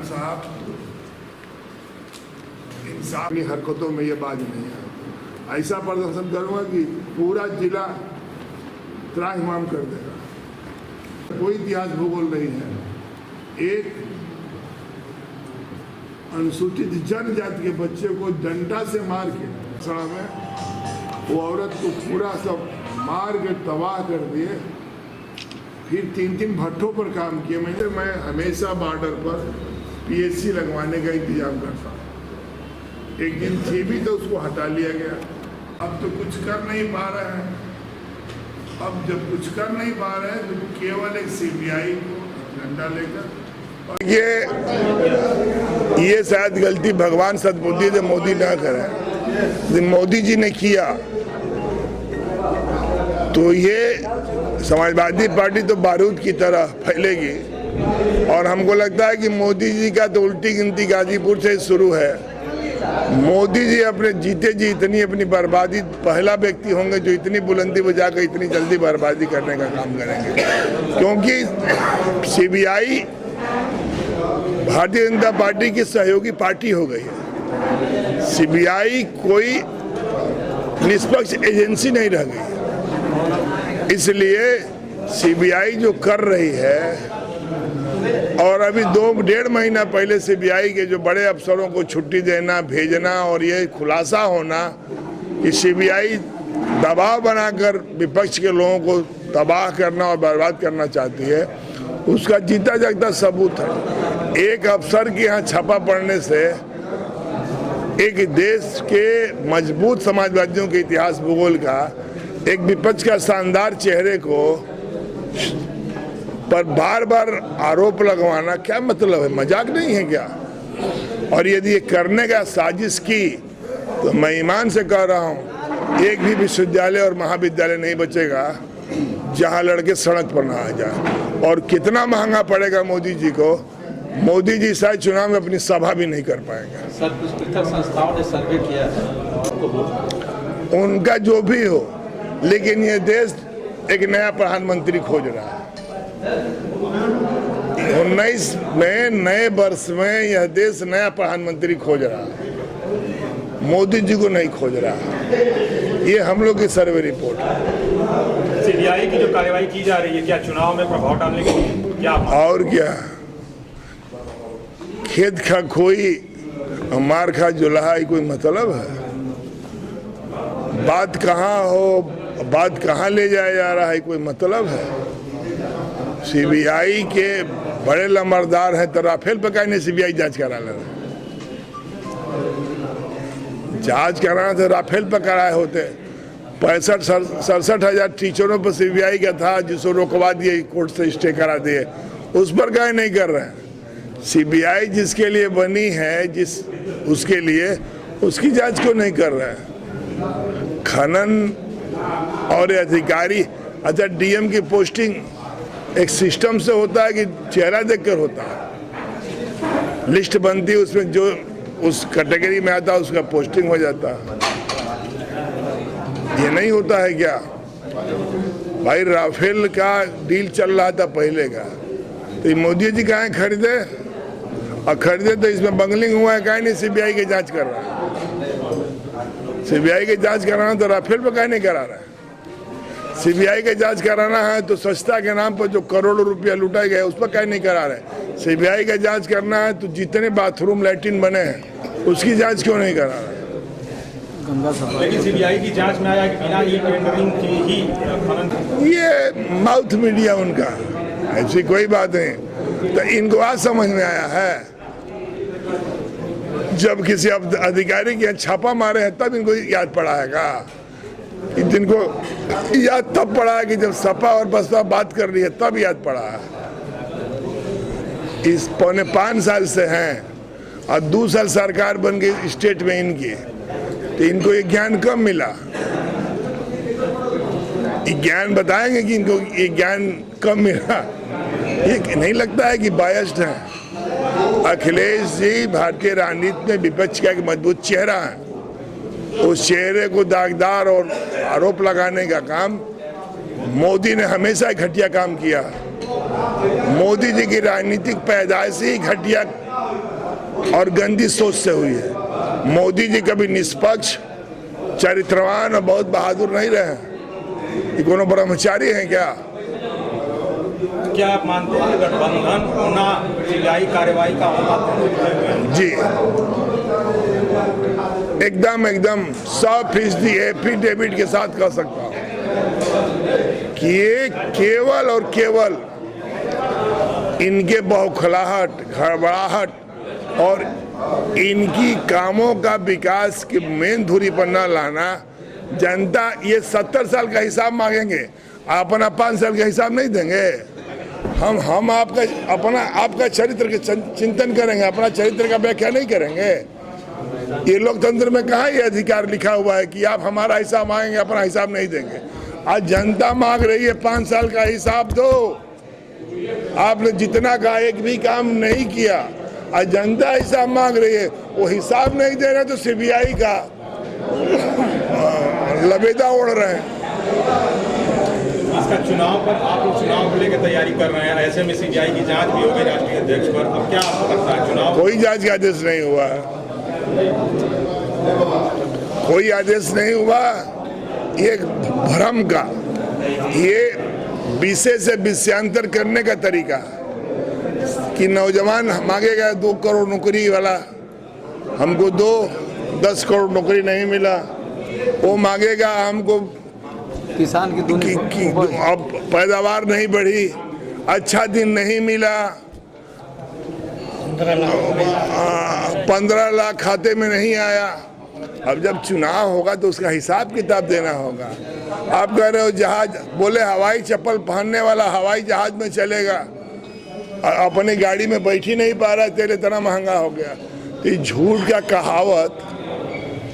खान साहब इंसानी हरकतों में ये बाज नहीं है। ऐसा प्रदर्शन करूंगा कि पूरा जिला त्राहिमाम कर देगा। कोई इतिहास भूगोल नहीं है। एक अनुसूचित जनजाति के बच्चे को डंडा से मार के सड़ा में वो औरत को पूरा सब मार के तबाह कर दिए। फिर 3 भट्टों पर काम किए। मैं हमेशा बॉर्डर पर PSC लगवाने का इंतजाम करता हूँ। एक दिन थी भी तो उसको हटा लिया गया। अब तो कुछ कर नहीं पा रहे हैं। अब जब कुछ कर नहीं पा रहे हैं तो केवल एक CBI को डंडा लेकर ये शायद गलती भगवान सद्बुद्धि से मोदी ना करें। मोदी जी ने किया तो ये समाजवादी पार्टी तो बारूद की तरह फैलेगी। और हमको लगता है कि मोदी जी का तो उल्टी गिनती गाजीपुर से शुरू है। मोदी जी अपने जीते जी इतनी अपनी बर्बादी, पहला व्यक्ति होंगे जो इतनी बुलंदी बजाकर इतनी जल्दी बर्बादी करने का काम करेंगे। क्योंकि CBI भारतीय जनता पार्टी की सहयोगी पार्टी हो गई है। CBI कोई निष्पक्ष एजेंसी नहीं रह गई। इसलिए CBI जो कर रही है, और अभी 2-1.5 महीना पहले CBI के जो बड़े अफसरों को छुट्टी देना, भेजना और ये खुलासा होना कि CBI दबाव बनाकर विपक्ष के लोगों को तबाह करना और बर्बाद करना चाहती है, उसका जीता जागता सबूत है। एक अफसर के यहाँ छापा पड़ने से एक देश के मजबूत समाजवादियों के इतिहास भूगोल का एक विपक्ष का शानदार चेहरे को पर बार बार आरोप लगवाना क्या मतलब है? मजाक नहीं है क्या? और यदि ये करने का साजिश की तो मैं ईमान से कह रहा हूँ, एक भी विश्वविद्यालय और महाविद्यालय नहीं बचेगा जहाँ लड़के सड़क पर ना आ जाए। और कितना महंगा पड़ेगा मोदी जी को। मोदी जी शायद चुनाव में अपनी सभा भी नहीं कर पाएंगे। सर, कुछ पृथक संस्थाओं ने सर्वे किया है, उनका जो भी हो, लेकिन ये देश एक नया प्रधानमंत्री खोज रहा है। 19 में नए वर्ष में यह देश नया प्रधानमंत्री खोज रहा है, मोदी जी को नहीं खोज रहा है। ये हम लोग की सर्वे रिपोर्ट है। CBI की जो कार्रवाई की जा रही है, क्या चुनाव में प्रभाव डालने के लिए? क्या और क्या, खेत खा खोई मार खा जुल्हा, कोई मतलब है? बात कहाँ हो, बात कहाँ ले जाया जा रहा है, कोई मतलब है? CBI के बड़े लंबरदार हैं तो राफेल पर काहे नहीं CBI जांच करा लेना? जांच कराना तो राफेल पर कराए होते। 65-67 हजार टीचरों पर CBI का था जिसको रोकवा दिए, कोर्ट से स्टे करा दिए, उस पर काहे नहीं कर रहे हैं? CBI जिसके लिए बनी है, उसके लिए उसकी जांच क्यों नहीं कर रहे हैं? खनन और अधिकारी, अच्छा DM की पोस्टिंग एक सिस्टम से होता है कि चेहरा देखकर होता है? लिस्ट बनती है, उसमें जो उस कैटेगरी में आता है उसका पोस्टिंग हो जाता है। ये नहीं होता है क्या भाई? राफेल का डील चल रहा था पहले का, तो मोदी जी कहाँ खरीदे? और खरीदे तो इसमें बंगलिंग हुआ है, कहीं नहीं CBI की जांच कर रहा है। CBI की जांच कराना तो राफेल पर कहीं नहीं करा रहा है। CBI की जांच कराना है तो स्वच्छता के नाम पर जो करोड़ों रुपया लुटाए गए उस पर कहीं नहीं करा रहे। CBI का जांच करना है तो जितने बाथरूम लैट्रिन बने हैं उसकी जांच क्यों नहीं करा रहे? लेकिन CBI की जांच में आया कि बिना टेंडरिंग की ही ये माउथ मीडिया उनका, ऐसी कोई बात नहीं। तो इनको आज समझ में आया है, जब किसी अधिकारी के छापा मारे हैं तब इनको याद पड़ा है का? जिनको याद तब पड़ा है कि जब सपा और बसपा बात कर रही है तब याद पड़ा है। इस 5.25 साल से हैं और 2 साल सरकार बन गई स्टेट में इनकी, तो इनको ये ज्ञान कब मिला? ये ज्ञान बताएंगे कि इनको ये ज्ञान कब मिला? ये नहीं लगता है कि बायस्ड है? अखिलेश जी भारतीय राजनीति में विपक्ष का एक मजबूत चेहरा है। उस चेहरे को दागदार और आरोप लगाने का काम मोदी ने हमेशा घटिया काम किया। मोदी जी की राजनीतिक पैदाइश ही घटिया और गंदी सोच से हुई है। मोदी जी कभी निष्पक्ष, चरित्रवान और बहुत बहादुर नहीं रहे। ये कोनो ब्रह्मचारी हैं क्या? क्या आप मानते हैं कि गठबंधन होना सीबीआई कार्रवाई का होना? जी, एकदम 100% एफिडेविट के साथ कह सकता हूं कि ये केवल और केवल इनके बौखलाहट, गड़बड़ाहट और इनकी कामों का विकास की मेन धुरी पर न लाना। जनता ये 70 साल का हिसाब मांगेंगे, अपना 5 साल का हिसाब नहीं देंगे। हम आपका चरित्र के चिंतन करेंगे, अपना चरित्र का व्याख्या नहीं करेंगे। ये लोकतंत्र में कहाँ ये अधिकार लिखा हुआ है कि आप हमारा हिसाब मांगेंगे, अपना हिसाब नहीं देंगे? आज जनता मांग रही है 5 साल का हिसाब दो। आपने जितना का एक भी काम नहीं किया, आज जनता हिसाब मांग रही है। वो हिसाब नहीं दे रहे तो सीबीआई का लबेदा ओढ़ रहे हैं। इसका चुनाव पर आप लोग चुनाव को लेकर तैयारी कर रहे हैं, ऐसे में सीबीआई की जांच भी होगी राष्ट्रीय अध्यक्ष पर। अब क्या आपको लगता है चुनाव? कोई जांच का आदेश नहीं हुआ, कोई आदेश नहीं हुआ। ये भ्रम का, ये विषय से विषयांतर करने का तरीका कि नौजवान मांगेगा 2 करोड़ नौकरी वाला, हमको 10 करोड़ नौकरी नहीं मिला। वो मांगेगा हमको किसान की अब पैदावार नहीं बढ़ी, अच्छा दिन नहीं मिला, 15 लाख खाते में नहीं आया। अब जब चुनाव होगा तो उसका हिसाब किताब देना होगा। आप कह रहे हो जहाज, बोले हवाई चप्पल पहनने वाला हवाई जहाज में चलेगा, अपनी गाड़ी में बैठ ही नहीं पा रहा, तेरे इतना महंगा हो गया। तो ये झूठ का कहावत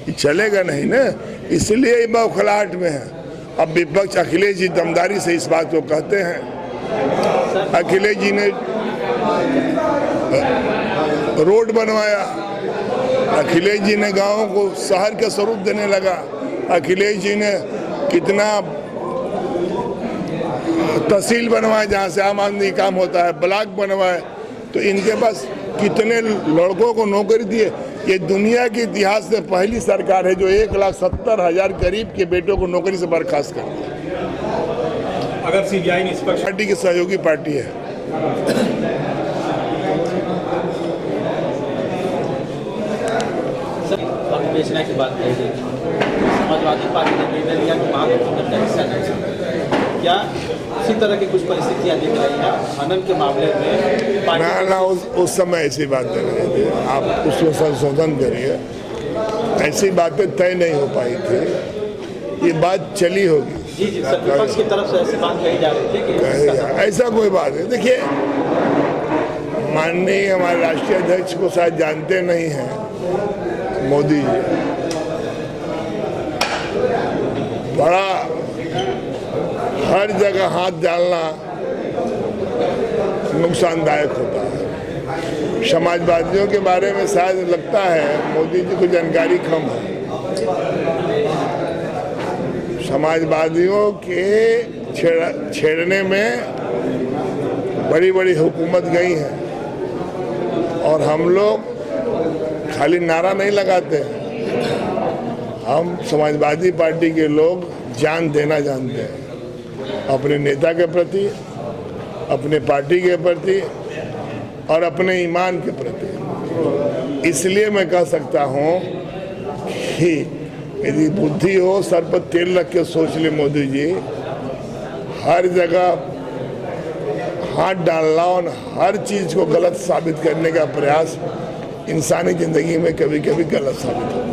ये चलेगा नहीं ना, इसलिए ये बौखलाहट में है। अब विपक्ष अखिलेश जी दमदारी से इस बात को कहते हैं। अखिलेश जी ने रोड बनवाया, अखिलेश जी ने गाँव को शहर का स्वरूप देने लगा, अखिलेश जी ने कितना तहसील बनवाए जहाँ से आम आदमी काम होता है, ब्लॉक बनवाए। तो इनके पास कितने लड़कों को नौकरी दिए। ये दुनिया के इतिहास में पहली सरकार है जो 1,70,000 गरीब के बेटों को नौकरी से बर्खास्त कर दिया। अगर सीबीआई निष्पक्ष पार्टी की सहयोगी पार्टी है। बेचने की बात कही गई, समाजवादी पार्टी ने निर्णय लिया कि महागठबंधन का हिस्सा नहीं। क्या इसी तरह की कुछ परिस्थितियां दिख रही हैं खनन के मामले में? ना उस समय ऐसी बात नहीं थी, आप उसको संशोधन करिए। ऐसी बातें तय नहीं हो पाई थी, ये बात चली होगी। जी सर, विपक्ष की तरफ से ऐसी बात कही जा रही थी कि ऐसा कोई बात नहीं। देखिए, माननीय हमारे राष्ट्रीय अध्यक्ष को शायद जानते नहीं हैं, मोदी जी बड़ा हर जगह हाथ डालना नुकसानदायक होता है। समाजवादियों के बारे में शायद लगता है मोदी जी को जानकारी कम है। समाजवादियों के छेड़ने में बड़ी बड़ी हुकूमत गई है और हम लोग खाली नारा नहीं लगाते, हम समाजवादी पार्टी के लोग जान देना जानते हैं अपने नेता के प्रति, अपने पार्टी के प्रति और अपने ईमान के प्रति। इसलिए मैं कह सकता हूँ कि यदि बुद्धि हो, सर पर तेल रख के सोच ले मोदी जी, हर जगह हाथ डालना और हर चीज़ को गलत साबित करने का प्रयास इंसानी जिंदगी में कभी कभी गलत साबित होता है।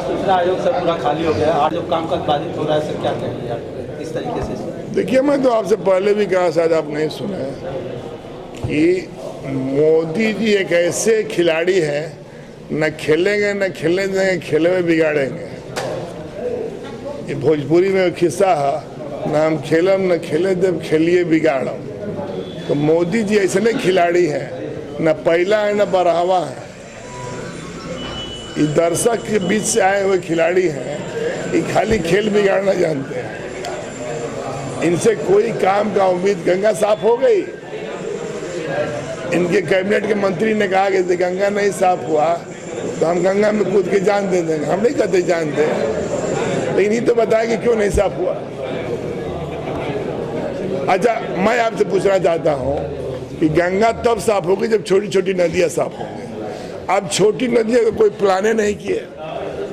सूचना आयोग सर पूरा खाली हो गया, आज जो कामकाज बाधित हो रहा है, सर क्या कहेंगे आप इस तरीके से? देखिए, मैं तो आपसे पहले भी कहा, शायद आप नहीं सुने, कि मोदी जी एक ऐसे खिलाड़ी हैं, न खेलेंगे न खेलने देंगे, खेले में बिगाड़ेंगे। ये भोजपुरी में एक किस्सा है, न हम खेलम न खेले देव, खेलिए बिगाड़म। तो मोदी जी ऐसे खिलाड़ी हैं, न पहला है न बढ़ावा है, ये दर्शक के बीच से आए हुए खिलाड़ी हैं, ये खाली खेल बिगाड़ना जानते हैं। इनसे कोई काम का उम्मीद। गंगा साफ हो गई, इनके कैबिनेट के मंत्री ने कहा कि यदि गंगा नहीं साफ हुआ तो हम गंगा में कूद के जान दे देंगे। हम नहीं कहते जान दे, लेकिन ये तो बताया कि क्यों नहीं साफ हुआ। अच्छा, मैं आपसे पूछना चाहता हूँ कि गंगा तब साफ होगी जब छोटी छोटी नदियाँ साफ होंगी। अब छोटी नदियों का कोई प्लाने नहीं किए,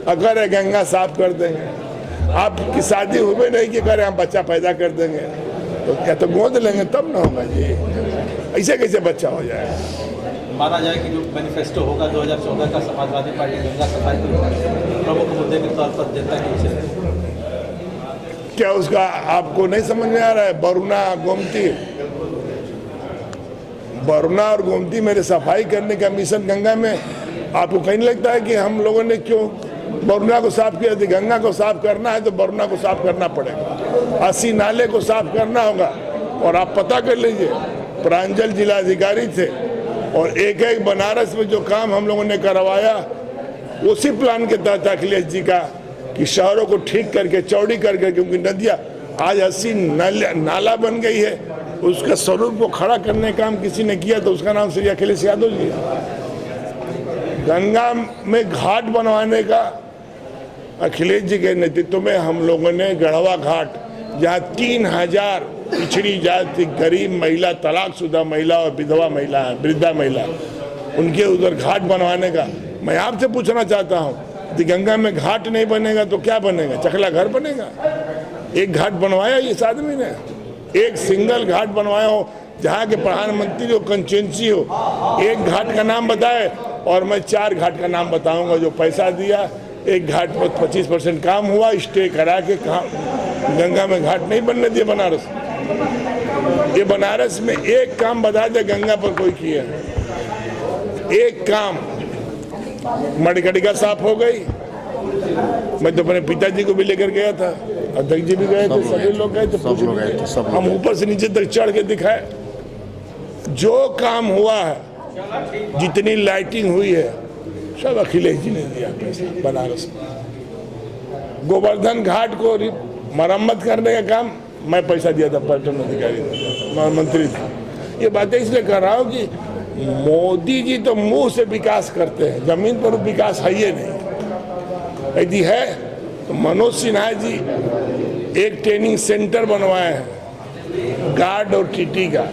अगर गंगा साफ कर देंगे। आपकी शादी हुए नहीं कि अगर हम बच्चा पैदा कर देंगे तो क्या तो गोद लेंगे तब ना होगा जी। ऐसे कैसे बच्चा हो जाएगा। माना जाए कि जो मैनिफेस्टो होगा 2014 का, समाजवादी पार्टी गंगा सफाई को प्रमुख मुद्दे के तौर पर जनता के विषय, क्या उसका आपको नहीं समझ में आ रहा है। वरुणा और गोमती मेरे सफाई करने का मिशन गंगा में। आपको कहीं नहीं लगता है कि हम लोगों ने क्यों वरुणा को साफ किया। यदि गंगा को साफ करना है तो वरुणा को साफ करना पड़ेगा, 80 नाले को साफ करना होगा। और आप पता कर लीजिए, प्रांजल जिलाधिकारी थे और एक एक बनारस में जो काम हम लोगों ने करवाया उसी प्लान के तहत अखिलेश जी का कि शहरों को ठीक करके चौड़ी करके, क्योंकि नदियाँ आज 80 नाला बन गई है, उसका स्वरूप को खड़ा करने का काम किसी ने किया तो उसका नाम श्री अखिलेश यादव जी। गंगा में घाट बनवाने का अखिलेश जी के नेतृत्व में हम लोगों ने गढ़वा घाट, जहाँ 3000 पिछड़ी जाति गरीब महिला, तलाकशुदा महिला और विधवा महिला, वृद्धा महिला, उनके उधर घाट बनवाने का। मैं आपसे पूछना चाहता हूँ कि गंगा में घाट नहीं बनेगा तो क्या बनेगा। चखला घर बनेगा। एक घाट बनवाया इस आदमी ने, एक सिंगल घाट बनवाया हो जहाँ के प्रधानमंत्री हो, कंस्टिट्यूंसी हो। एक घाट का नाम बताए और मैं 4 घाट का नाम बताऊंगा जो पैसा दिया। एक घाट पर 25% काम हुआ, स्टे करा के गंगा में घाट नहीं बनने दिए बनारस। ये बनारस में एक काम बता दे गंगा पर कोई किया, एक काम। मणिकर्णिका साफ हो गई। मैं तो अपने पिताजी को भी लेकर गया था, अध्यक्ष जी भी गए थे, सभी लोग गए थे। हम ऊपर से नीचे तक चढ़ के दिखाए जो काम हुआ है, जितनी लाइटिंग हुई है, सब अखिलेश जी ने दिया पैसा बनारस में। गोवर्धन घाट को मरम्मत करने का काम मैं पैसा दिया था, पर्यटन अधिकारी मंत्री था। ये बातें इसलिए कर रहा हूँ कि मोदी जी तो मुंह से विकास करते हैं, जमीन पर विकास है ही नहीं। यदि है तो मनोज सिन्हा जी एक ट्रेनिंग सेंटर बनवाए हैं गार्ड और टीटी का।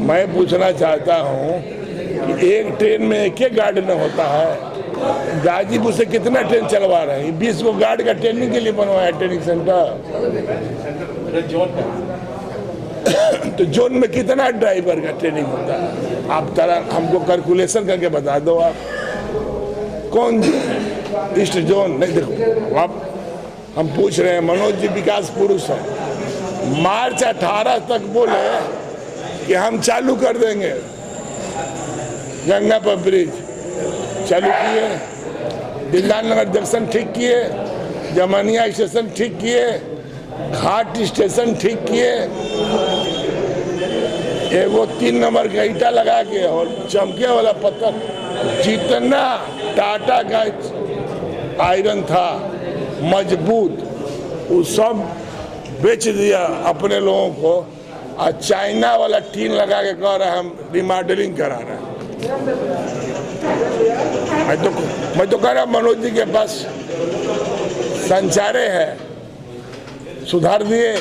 मैं पूछना चाहता हूँ कि एक ट्रेन में एक गार्ड न होता है। गाजीपुर से कितना ट्रेन चलवा रहे हैं, 20 को गार्ड का ट्रेनिंग के लिए बनवाया ट्रेनिंग सेंटर। तो जोन में कितना ड्राइवर का ट्रेनिंग होता है, आप तरह हमको कैलकुलेशन करके बता दो। आप कौन ईस्ट जोन नहीं, देखो आप हम पूछ रहे हैं। मनोज जी विकास पुरुष है। मार्च 18 तक बोले कि हम चालू कर देंगे गंगा पर ब्रिज, चालू किए। दिलदार नगर जंक्शन ठीक किए, जमानिया स्टेशन ठीक किए, घाट स्टेशन ठीक किए। एगो 3 नंबर का ईटा लगा के और चमके वाला पत्थर, जितना टाटा का आयरन था मजबूत, वो सब बेच दिया अपने लोगों को। और चाइना वाला टीन लगा के कह रहा है हम रिमॉडलिंग करा रहे हैं। मैं तो कह रहा मनोज जी के पास संचारे है, सुधार दिए।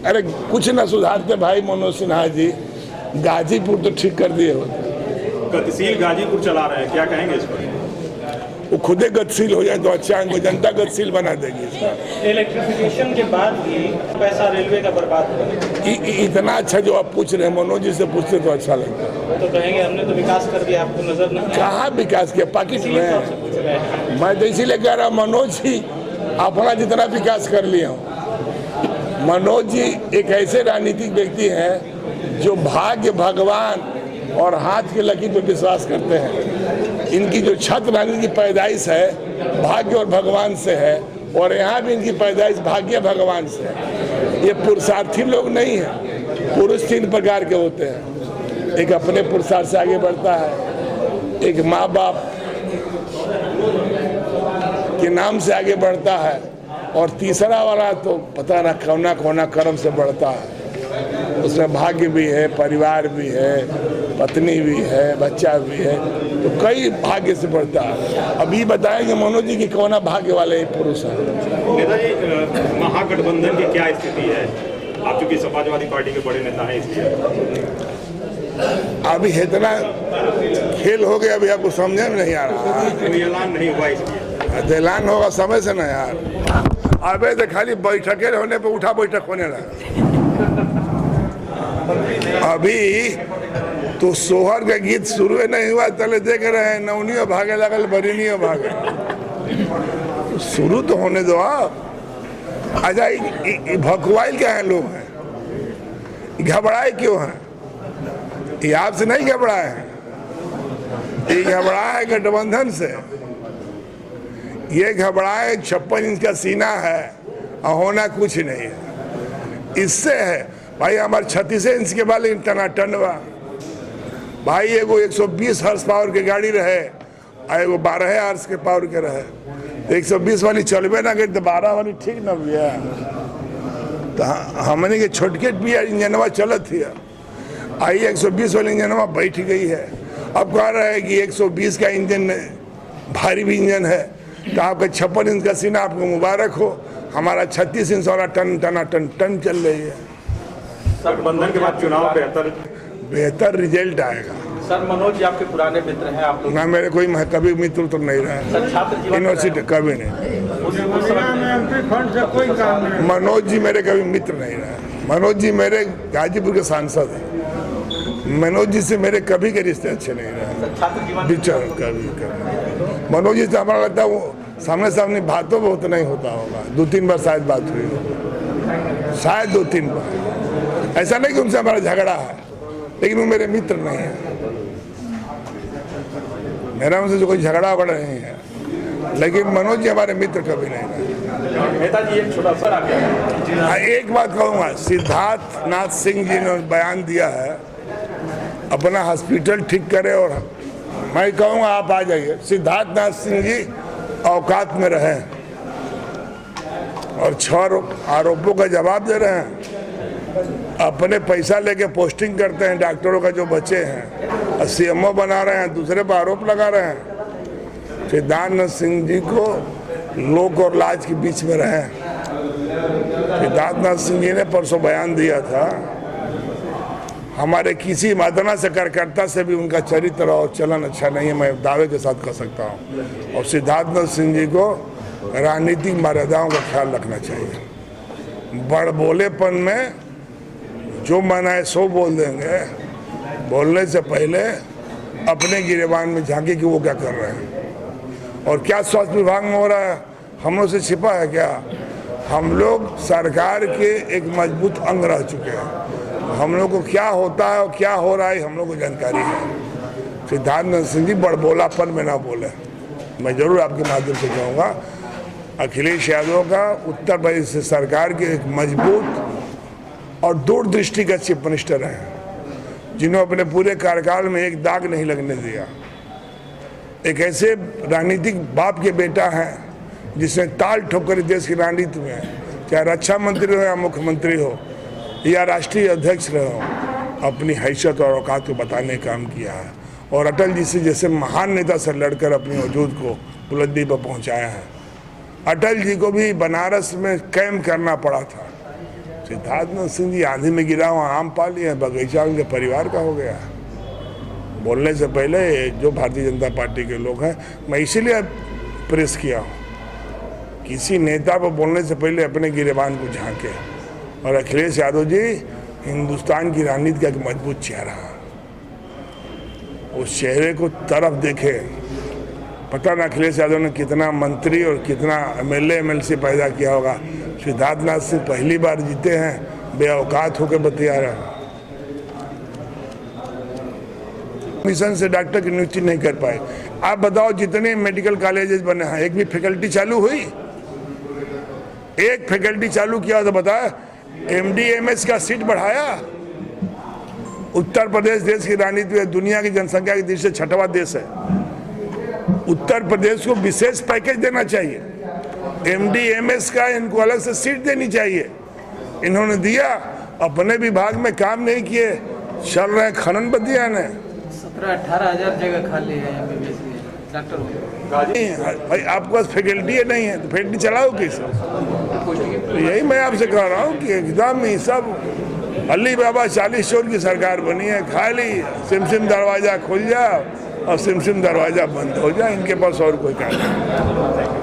अरे कुछ ना सुधारते भाई मनोज सिन्हा जी, गाजीपुर तो ठीक कर दिए होते। गतिशील गाजीपुर चला रहे हैं, क्या कहेंगे इस पर। वो खुदे गतिशील हो जाए तो अच्छा, इनको जनता गतिशील बना देगी। इलेक्ट्रिफिकेशन के बाद भी पैसा रेलवे का बर्बाद हुआ। इतना अच्छा जो आप पूछ रहे हैं, मनोज जी से पूछते तो अच्छा लगता है। तो कहेंगे हमने तो विकास कर दिया, आपको नजर नहीं। कहाँ विकास किया, पाकिस्तान में। मैं तो इसीलिए कह रहा मनोज जी अपना जितना विकास कर लिया हूँ। मनोज जी एक ऐसे राजनीतिक व्यक्ति हैं जो भाग्य, भगवान और हाथ के लकीर पर विश्वास करते हैं। इनकी जो छत रानी की पैदाइश है भाग्य और भगवान से है, और यहाँ भी इनकी पैदाइश भाग्य भगवान से है। ये पुरुषार्थी लोग नहीं हैं। पुरुष 3 प्रकार के होते हैं, एक अपने पुरुषार्थ से आगे बढ़ता है, एक माँ बाप के नाम से आगे बढ़ता है, और तीसरा वाला तो पता ना कोना कर्म से बढ़ता है। उसमें भाग्य भी है, परिवार भी है, पत्नी भी है, बच्चा भी है, तो कई भाग्य से बढ़ता है। अभी बताएंगे मनोज जी कि कौन भाग्य वाले पुरुष हैं। नेताजी, महागठबंधन की क्या स्थिति है? आप चूंकि समाजवादी पार्टी के बड़े नेता हैं, इसलिए अभी इतना खेल हो गया, अभी आपको समझ में नहीं आ रहा। कोई ऐलान नहीं हुआ इसलिए। ऐलान होगा समय से ना यार। अबे तो खाली बैठके होने पे उठा बैठक होने लगा। अभी तो सोहर का गीत शुरू नहीं हुआ, तले देख रहे हैं नवनियो भागे लगल बरिनियो भागे। तो शुरू तो होने दो आप। अच्छा, भकुआइल क्या है लोग हैं, घबराए क्यों हैं? ये आपसे नहीं घबराए हैं, ये घबराए है गठबंधन से। ये घबराए 56 इंच का सीना है और होना कुछ नहीं है। इससे है भाई हमारे 36 इंच के वाले टनाटन बा भाई। एगो 120 हॉर्स पावर के गाड़ी रहे और एगो 12 हॉर्स के पावर के रहे। 120 वाली चलबे ना गई तो 12 वाली ठीक ना भैया। तो हमने के छोटके भी इंजनवा चलत थी, आई 120 वाली इंजनवा बैठ गई है। अब कह रहा है कि 120 का इंजन भारी भी इंजन है, तो आपका 56 इंच का सीना आपको मुबारक हो। हमारा 36 इंच वाला टन टन चल रही है। गठबंधन के बाद चुनाव बेहतर रिजल्ट आएगा। सर, मनोज जी आपके पुराने मित्र हैं, आप लोग ना मेरे कोई कभी मित्र तो नहीं रहा सर, छात्र जीवन यूनिवर्सिटी, कभी नहीं। मनोज जी मेरे कभी मित्र नहीं रहे। मनोज जी मेरे गाजीपुर के सांसद हैं। मनोज जी से मेरे कभी के रिश्ते अच्छे नहीं रहे, विचार कभी। मनोज जी से हमारा लगता है वो सामने सामने बातों बहुत नहीं होता होगा। 2-3 बार शायद बात हुई हो, शायद 2-3 बार। ऐसा नहीं कि उनसे हमारा झगड़ा है, लेकिन वो मेरे मित्र नहीं है। मेरा उनसे जो कोई झगड़ा वगड़ा नहीं है, लेकिन मनोज जी हमारे मित्र कभी नहीं रहे। नेताजी एक छोटा सा हाँ, एक बात कहूँगा, सिद्धार्थ नाथ सिंह जी ने बयान दिया है अपना हॉस्पिटल ठीक करे, और मैं कहूँगा आप आ जाइए। सिद्धार्थ नाथ सिंह जी औकात में रहे और 6 आरोपों का जवाब दे रहे हैं। अपने पैसा लेके पोस्टिंग करते हैं डॉक्टरों का जो बच्चे हैं, और CMO बना रहे हैं, दूसरे पर आरोप लगा रहे हैं। सिद्धार्थ सिंह जी को लोक और लाज के बीच में रहे। सिद्धार्थ सिंह जी ने परसों बयान दिया था, हमारे किसी मादना से कार्यकर्ता से भी उनका चरित्र और चलन अच्छा नहीं है, मैं दावे के साथ कह सकता हूँ। और सिद्धार्थ सिंह जी को राजनीतिक मर्यादाओं का ख्याल रखना चाहिए। बड़ बोलेपन में जो मन है सो बोल देंगे, बोलने से पहले अपने गिरेबान में झांके कि वो क्या कर रहे हैं और क्या स्वास्थ्य विभाग में हो रहा है। हम लोग से छिपा है क्या? हम लोग सरकार के एक मजबूत अंग रह चुके हैं। हम लोग को क्या होता है और क्या हो रहा है हम लोग को जानकारी है। सिद्धार्थ सिंह जी बड़बोलापन में ना बोले। मैं जरूर आपके माध्यम से कहूँगा, अखिलेश यादव का उत्तर प्रदेश सरकार के एक मजबूत और दूरदृष्टि का चीफ मिनिस्टर हैं, जिन्होंने अपने पूरे कार्यकाल में एक दाग नहीं लगने दिया। एक ऐसे राजनीतिक बाप के बेटा हैं जिसने ताल ठोकर देश की राजनीति में, चाहे रक्षा मंत्री हो या मुख्यमंत्री हो या राष्ट्रीय अध्यक्ष रहे हो, अपनी हैसियत और औकात को बताने का काम किया है। और अटल जी से जैसे महान नेता से लड़कर अपनी वजूद को बुलंदी पर पहुंचाया है। अटल जी को भी बनारस में कैंप करना पड़ा था। सिद्धार्थ सिंह जी आंधी में गिरा हुआ आम पा लिए, बगीचा उनके परिवार का हो गया। बोलने से पहले जो भारतीय जनता पार्टी के लोग हैं, मैं इसीलिए प्रेस किया हूँ, किसी नेता पर बोलने से पहले अपने गिरेबान को झांके। और अखिलेश यादव जी हिंदुस्तान की राजनीति का एक मजबूत चेहरा है, उस चेहरे को तरफ देखे। पता ना अखिलेश यादव ने कितना मंत्री और कितना MLA MLC पैदा किया होगा। सिद्धार्थ नाथ सिंह पहली बार जीते हैं, बेऔकात होकर बतिया रहे हैं। मिशन से डॉक्टर की नियुक्ति नहीं कर पाए। आप बताओ, जितने मेडिकल कॉलेजेस बने हैं, एक भी फैकल्टी चालू हुई? एक फैकल्टी चालू किया तो बताया। MD MS का सीट बढ़ाया। उत्तर प्रदेश देश की राजनीति में दुनिया की जनसंख्या की दृष्टि से 6वां देश है। उत्तर प्रदेश को विशेष पैकेज देना चाहिए। MD MS का इनको अलग से सीट देनी चाहिए। इन्होंने दिया अपने विभाग में काम नहीं किए, चल रहे खनन बदिया ने। 17-18 हज़ार जगह खाली है MBBS की डॉक्टर भाई आपके पास फैकल्टी नहीं है तो फैकल्टी चलाओ कैसे? तो यही मैं आपसे कह रहा हूँ कि एकदम ही सब अली बाबा 40 चोर की सरकार बनी है। खाली सिमसिम दरवाजा खुल जाओ और सिमसिम दरवाजा बंद हो जाए, इनके पास और कोई काम नहीं।